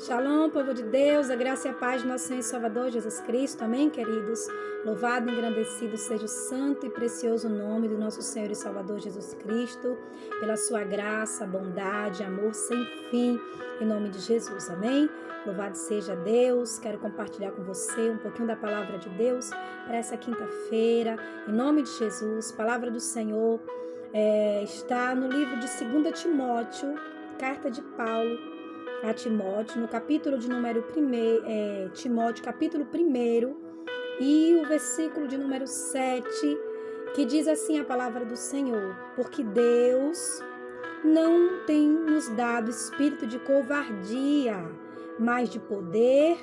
Shalom, povo de Deus, a graça e a paz de nosso Senhor e Salvador Jesus Cristo. Amém, queridos? Louvado e engrandecido seja o santo e precioso nome do nosso Senhor e Salvador Jesus Cristo, pela sua graça, bondade, amor sem fim, em nome de Jesus. Amém? Louvado seja Deus. Quero compartilhar com você um pouquinho da palavra de Deus para essa quinta-feira, em nome de Jesus. Palavra do Senhor está no livro de 2 Timóteo, carta de Paulo a Timóteo, no capítulo de número 1, Timóteo, capítulo 1, e o versículo de número 7, que diz assim a palavra do Senhor: porque Deus não tem nos dado espírito de covardia, mas de poder,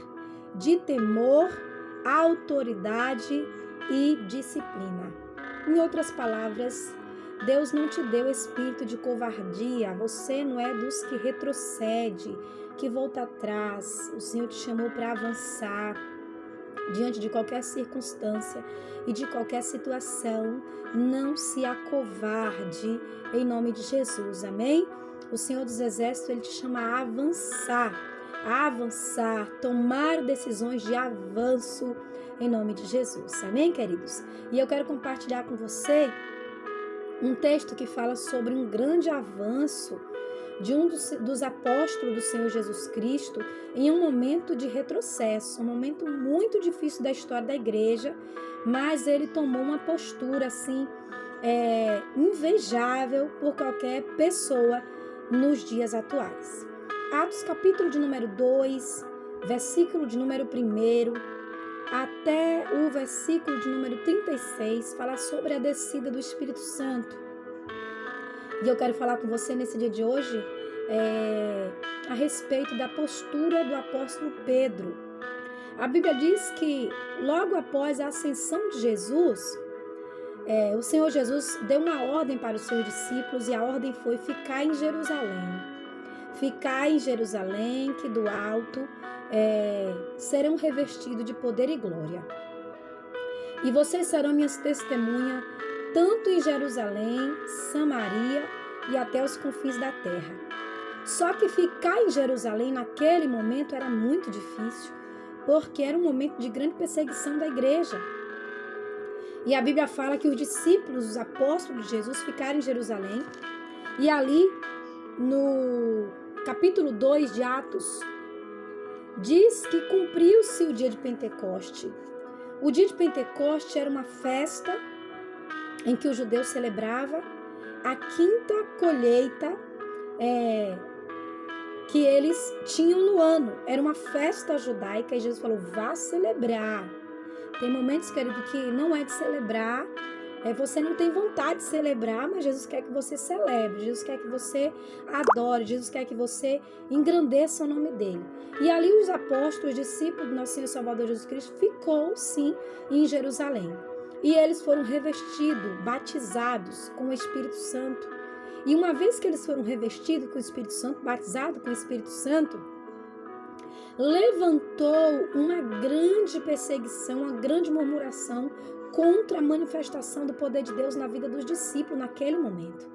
de temor, autoridade e disciplina. Em outras palavras, Deus não te deu espírito de covardia. Você não é dos que retrocede, que volta atrás. O Senhor te chamou para avançar diante de qualquer circunstância e de qualquer situação. Não se acovarde em nome de Jesus. Amém? O Senhor dos Exércitos, Ele te chama a avançar, tomar decisões de avanço em nome de Jesus. Amém, queridos? E eu quero compartilhar com você um texto que fala sobre um grande avanço de um dos apóstolos do Senhor Jesus Cristo em um momento de retrocesso, um momento muito difícil da história da igreja, mas ele tomou uma postura assim, invejável por qualquer pessoa nos dias atuais. Atos capítulo de número 2, versículo de número 1, até o versículo de número 36, fala sobre a descida do Espírito Santo. E eu quero falar com você nesse dia de hoje a respeito da postura do apóstolo Pedro. A Bíblia diz que logo após a ascensão de Jesus, o Senhor Jesus deu uma ordem para os seus discípulos, e a ordem foi ficar em Jerusalém. Ficar em Jerusalém, que do alto serão revestidos de poder e glória. E vocês serão minhas testemunhas, tanto em Jerusalém, Samaria e até os confins da terra. Só que ficar em Jerusalém naquele momento era muito difícil, porque era um momento de grande perseguição da igreja. E a Bíblia fala que os discípulos, os apóstolos de Jesus, ficaram em Jerusalém, e ali no capítulo 2 de Atos, diz que cumpriu-se o dia de Pentecoste. O dia de Pentecoste era uma festa em que os judeus celebravam a quinta colheita que eles tinham no ano. Era uma festa judaica e Jesus falou: vá celebrar. Tem momentos, querido, que não é de celebrar. Você não tem vontade de celebrar, mas Jesus quer que você celebre, Jesus quer que você adore, Jesus quer que você engrandeça o nome dele. E ali os apóstolos, os discípulos do nosso Senhor e Salvador Jesus Cristo, ficou sim em Jerusalém. E eles foram revestidos, batizados com o Espírito Santo. E uma vez que eles foram revestidos com o Espírito Santo, batizados com o Espírito Santo, levantou uma grande perseguição, uma grande murmuração contra a manifestação do poder de Deus na vida dos discípulos naquele momento.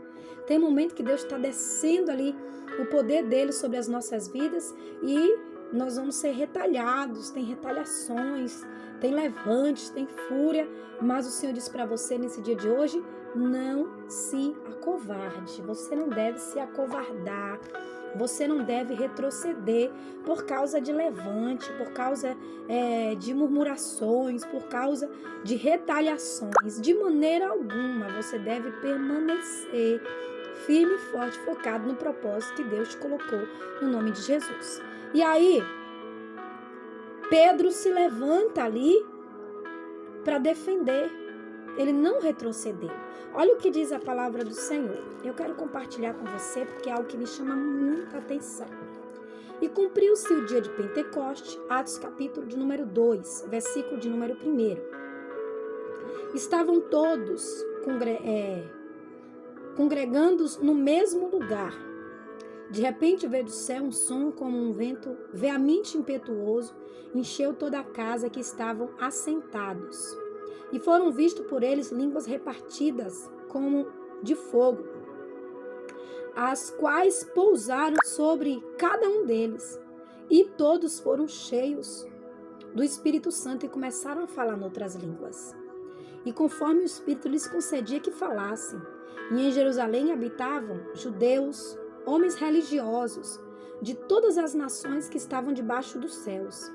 Tem momento que Deus está descendo ali o poder dele sobre as nossas vidas e nós vamos ser retalhados, tem retaliações, tem levantes, tem fúria, mas o Senhor diz para você nesse dia de hoje: não se acovarde, você não deve se acovardar. Você não deve retroceder por causa de levante, por causa de murmurações, por causa de retaliações. De maneira alguma, você deve permanecer firme e forte, focado no propósito que Deus te colocou, no nome de Jesus. E aí, Pedro se levanta ali para defender. Ele não retrocedeu. Olha o que diz a palavra do Senhor. Eu quero compartilhar com você porque é algo que me chama muita atenção. E cumpriu-se o dia de Pentecoste, Atos capítulo de número 2, versículo de número 1. Estavam todos congregando no mesmo lugar. De repente veio do céu um som como um vento veemente impetuoso, encheu toda a casa que estavam assentados. E foram vistos por eles línguas repartidas como de fogo, as quais pousaram sobre cada um deles. E todos foram cheios do Espírito Santo e começaram a falar em outras línguas. E conforme o Espírito lhes concedia que falassem, e em Jerusalém habitavam judeus, homens religiosos, de todas as nações que estavam debaixo dos céus.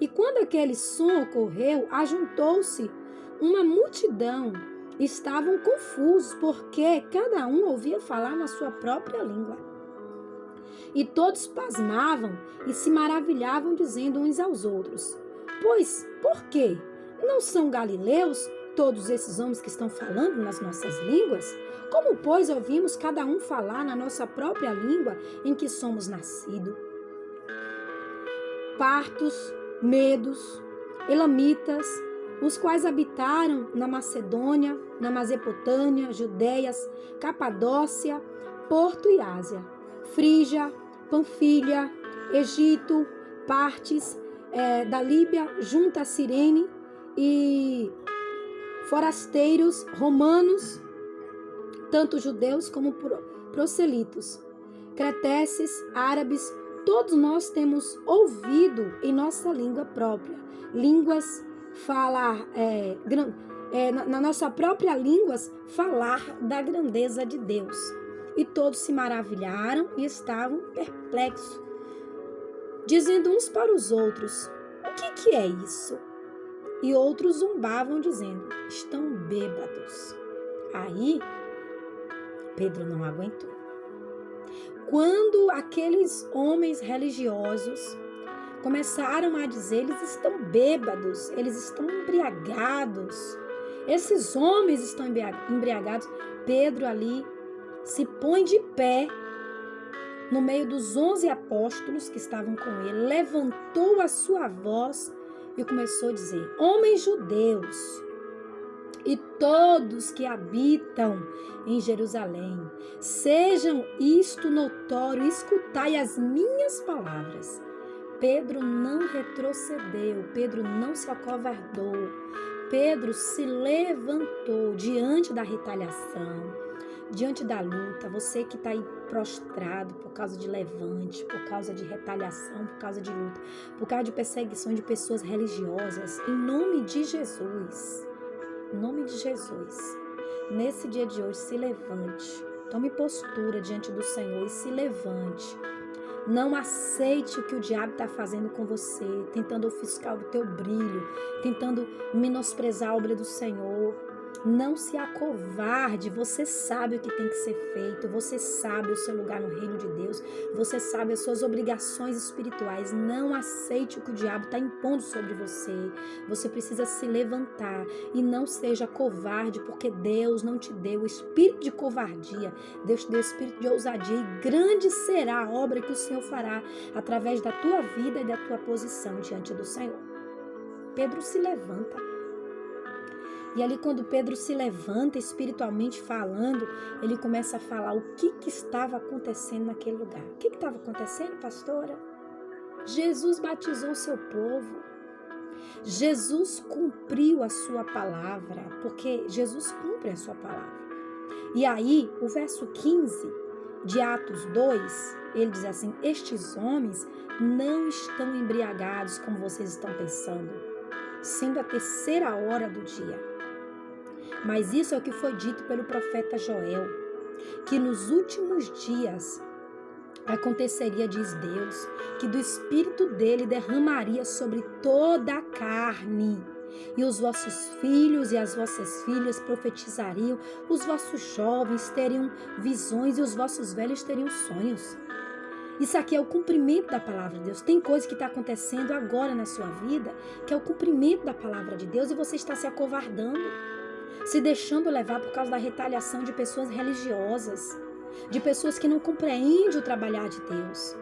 E quando aquele som ocorreu, ajuntou-se uma multidão. Estavam confusos, porque cada um ouvia falar na sua própria língua. E todos pasmavam e se maravilhavam, dizendo uns aos outros: Pois, por quê? Não são galileus todos esses homens que estão falando nas nossas línguas? Como, pois, ouvimos cada um falar na nossa própria língua em que somos nascidos? Partos, medos, elamitas, os quais habitaram na Macedônia, na Mesopotâmia, Judéias, Capadócia, Porto e Ásia, Frígia, Panfilha, Egito, partes da Líbia, junto a Cirene, e forasteiros romanos, tanto judeus como proselitos, cretenses, árabes, todos nós temos ouvido em nossa língua própria, línguas falar, na nossa própria língua, falar da grandeza de Deus. E todos se maravilharam e estavam perplexos, dizendo uns para os outros: O que é isso? E outros zombavam, dizendo: Estão bêbados. Aí, Pedro não aguentou. Quando aqueles homens religiosos começaram a dizer: eles estão bêbados, eles estão embriagados, esses homens estão embriagados, Pedro ali se põe de pé no meio dos 11 apóstolos que estavam com ele, levantou a sua voz e começou a dizer: Homens judeus e todos que habitam em Jerusalém, sejam isto notório, escutai as minhas palavras. Pedro não retrocedeu, Pedro não se acovardou, Pedro se levantou diante da retaliação, diante da luta. Você que está aí prostrado por causa de levante, por causa de retaliação, por causa de luta, por causa de perseguição de pessoas religiosas, em nome de Jesus, em nome de Jesus, nesse dia de hoje, se levante, tome postura diante do Senhor e se levante. Não aceite o que o diabo está fazendo com você, tentando ofuscar o teu brilho, tentando menosprezar a obra do Senhor. Não se acovarde, você sabe o que tem que ser feito, você sabe o seu lugar no reino de Deus, você sabe as suas obrigações espirituais. Não aceite o que o diabo está impondo sobre você. Você precisa se levantar e não seja covarde, porque Deus não te deu o espírito de covardia, Deus te deu o espírito de ousadia, e grande será a obra que o Senhor fará através da tua vida e da tua posição diante do Senhor. Pedro se levanta. E ali, quando Pedro se levanta, espiritualmente falando, ele começa a falar o que estava acontecendo naquele lugar. O que estava acontecendo, pastora? Jesus batizou o seu povo. Jesus cumpriu a sua palavra, porque Jesus cumpre a sua palavra. E aí, o verso 15 de Atos 2, ele diz assim: Estes homens não estão embriagados como vocês estão pensando, sendo a 3ª hora do dia. Mas isso é o que foi dito pelo profeta Joel, que nos últimos dias aconteceria, diz Deus, que do Espírito dele derramaria sobre toda a carne. E os vossos filhos e as vossas filhas profetizariam, os vossos jovens teriam visões e os vossos velhos teriam sonhos. Isso aqui é o cumprimento da palavra de Deus. Tem coisa que está acontecendo agora na sua vida, que é o cumprimento da palavra de Deus, e você está se acovardando, se deixando levar por causa da retaliação de pessoas religiosas, de pessoas que não compreendem o trabalhar de Deus.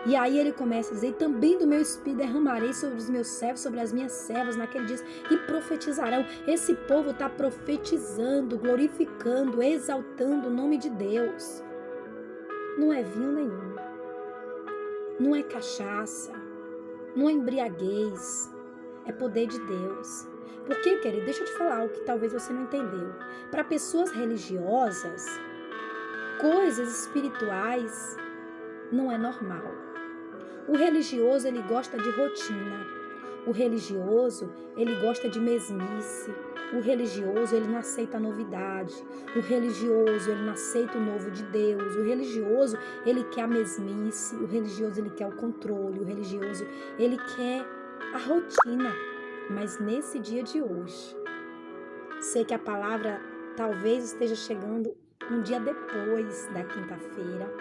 E aí ele começa a dizer: também do meu espírito derramarei sobre os meus servos, sobre as minhas servas naquele dia, e profetizarão. Esse povo está profetizando, glorificando, exaltando o nome de Deus. Não é vinho nenhum, não é cachaça, não é embriaguez, é poder de Deus. Porque, querido, deixa eu te falar algo que talvez você não entendeu. Para pessoas religiosas, coisas espirituais não é normal. O religioso, ele gosta de rotina. O religioso, ele gosta de mesmice. O religioso, ele não aceita novidade. O religioso, ele não aceita o novo de Deus. O religioso, ele quer a mesmice. O religioso, ele quer o controle. O religioso, ele quer a rotina. Mas nesse dia de hoje, sei que a palavra talvez esteja chegando um dia depois da quinta-feira,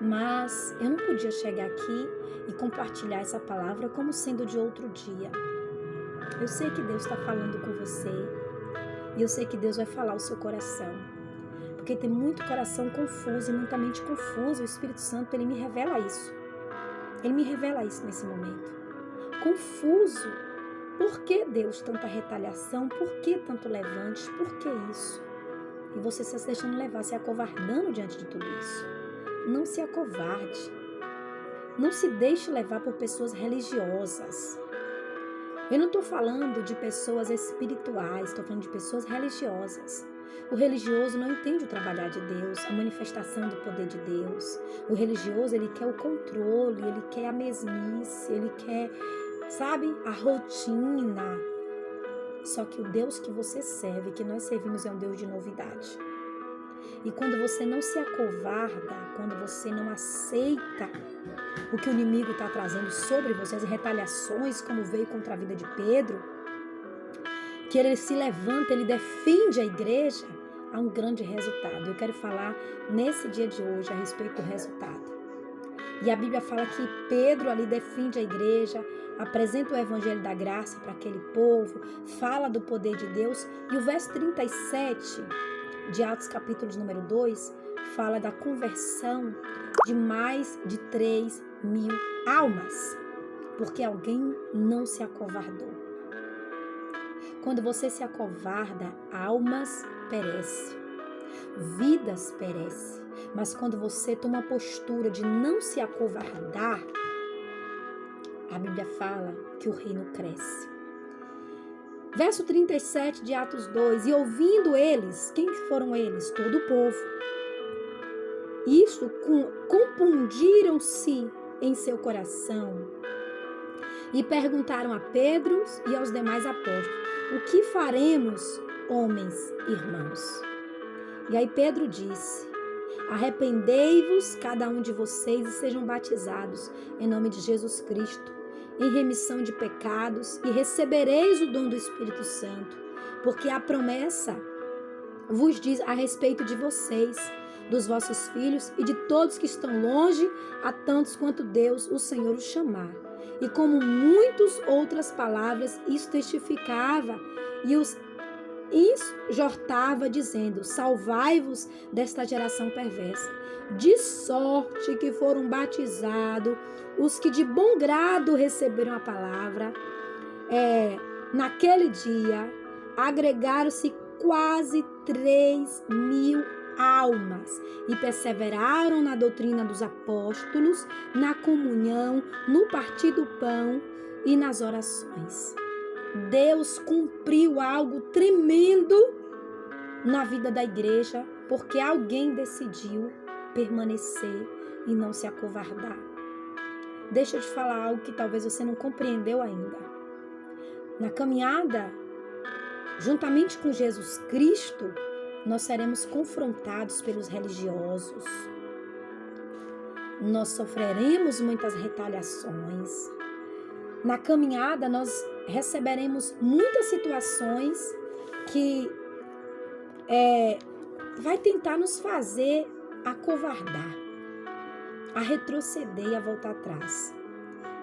mas eu não podia chegar aqui e compartilhar essa palavra como sendo de outro dia. Eu sei que Deus está falando com você e eu sei que Deus vai falar o seu coração, porque tem muito coração confuso e muita mente confusa. O Espírito Santo, ele me revela isso. Ele me revela isso nesse momento. Confuso. Por que, Deus, tanta retaliação? Por que tanto levante? Por que isso? E você está se deixando levar, se acovardando diante de tudo isso. Não se acovarde. Não se deixe levar por pessoas religiosas. Eu não estou falando de pessoas espirituais, estou falando de pessoas religiosas. O religioso não entende o trabalhar de Deus, a manifestação do poder de Deus. O religioso, ele quer o controle, ele quer a mesmice, ele quer, sabe, a rotina. Só que o Deus que você serve, que nós servimos, é um Deus de novidade. E quando você não se acovarda, quando você não aceita o que o inimigo está trazendo sobre você, as retaliações, como veio contra a vida de Pedro, que ele se levanta, ele defende a igreja, há um grande resultado. Eu quero falar nesse dia de hoje a respeito do resultado. E a Bíblia fala que Pedro ali defende a igreja, apresenta o evangelho da graça para aquele povo, fala do poder de Deus. E o verso 37 de Atos capítulo de número 2 fala da conversão de mais de 3.000 almas, porque alguém não se acovardou. Quando você se acovarda, almas perecem, vidas perecem. Mas quando você toma a postura de não se acovardar, a Bíblia fala que o reino cresce. Verso 37 de Atos 2, e ouvindo eles, quem foram eles? Todo o povo. Isto compungiram-se em seu coração e perguntaram a Pedro e aos demais apóstolos: o que faremos, homens, irmãos? E aí Pedro disse: arrependei-vos, cada um de vocês, e sejam batizados em nome de Jesus Cristo, em remissão de pecados, e recebereis o dom do Espírito Santo, porque a promessa vos diz a respeito de vocês, dos vossos filhos e de todos que estão longe, a tantos quanto Deus, o Senhor, os chamar. E como muitas outras palavras, isso testificava e os exortava, dizendo: salvai-vos desta geração perversa. De sorte que foram batizados os que de bom grado receberam a palavra. Naquele dia, agregaram-se quase 3.000 almas e perseveraram na doutrina dos apóstolos, na comunhão, no partir do pão e nas orações. Deus cumpriu algo tremendo na vida da igreja, porque alguém decidiu permanecer e não se acovardar. Deixa eu te falar algo que talvez você não compreendeu ainda. Na caminhada, juntamente com Jesus Cristo, nós seremos confrontados pelos religiosos. Nós sofreremos muitas retaliações. Na caminhada, nós receberemos muitas situações que vai tentar nos fazer acovardar, a retroceder e a voltar atrás.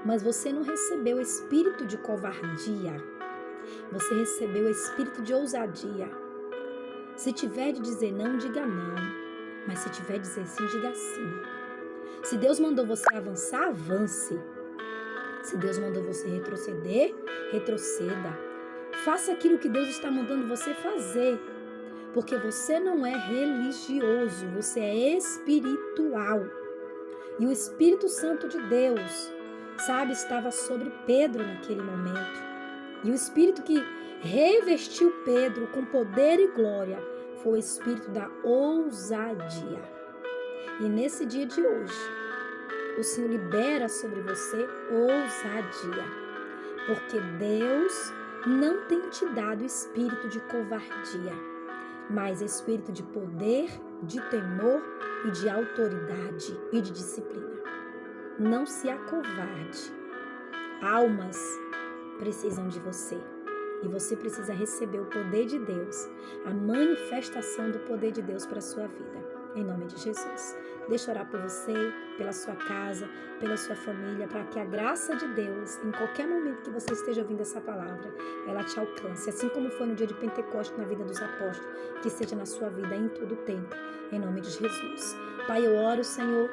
Mas você não recebeu o espírito de covardia. Você recebeu o espírito de ousadia. Se tiver de dizer não, diga não. Mas se tiver de dizer sim, diga sim. Se Deus mandou você avançar, avance. Se Deus mandou você retroceder, retroceda. Faça aquilo que Deus está mandando você fazer. Porque você não é religioso, você é espiritual. E o Espírito Santo de Deus, sabe, estava sobre Pedro naquele momento. E o Espírito que revestiu Pedro com poder e glória foi o Espírito da ousadia. E nesse dia de hoje, o Senhor libera sobre você ousadia. Porque Deus não tem te dado espírito de covardia, mas espírito de poder, de temor e de autoridade e de disciplina. Não se acovarde. Almas precisam de você. E você precisa receber o poder de Deus, a manifestação do poder de Deus para a sua vida. Em nome de Jesus. Deixa eu orar por você, pela sua casa, pela sua família, para que a graça de Deus, em qualquer momento que você esteja ouvindo essa palavra, ela te alcance. Assim como foi no dia de Pentecostes na vida dos apóstolos, que seja na sua vida em todo o tempo. Em nome de Jesus. Pai, eu oro, Senhor,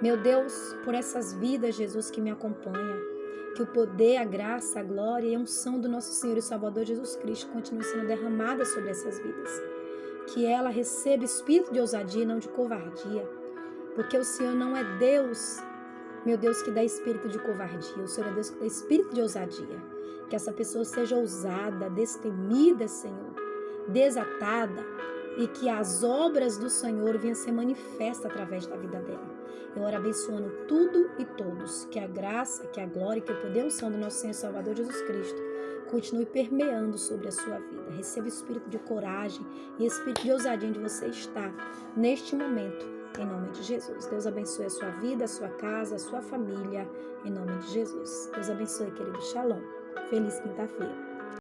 meu Deus, por essas vidas, Jesus, que me acompanham. Que o poder, a graça, a glória e a unção do nosso Senhor e Salvador Jesus Cristo continue sendo derramada sobre essas vidas. Que ela receba espírito de ousadia e não de covardia. Porque o Senhor não é Deus, meu Deus, que dá espírito de covardia. O Senhor é Deus que dá espírito de ousadia. Que essa pessoa seja ousada, destemida, Senhor, desatada. E que as obras do Senhor venham a ser manifestas através da vida dela. Eu oro abençoando tudo e todos. Que a graça, que a glória, que o poder e a unção do nosso Senhor e Salvador Jesus Cristo continue permeando sobre a sua vida. Receba espírito de coragem e espírito de ousadia onde você está neste momento, em nome de Jesus. Deus abençoe a sua vida, a sua casa, a sua família, em nome de Jesus. Deus abençoe, querido. Shalom. Feliz quinta-feira.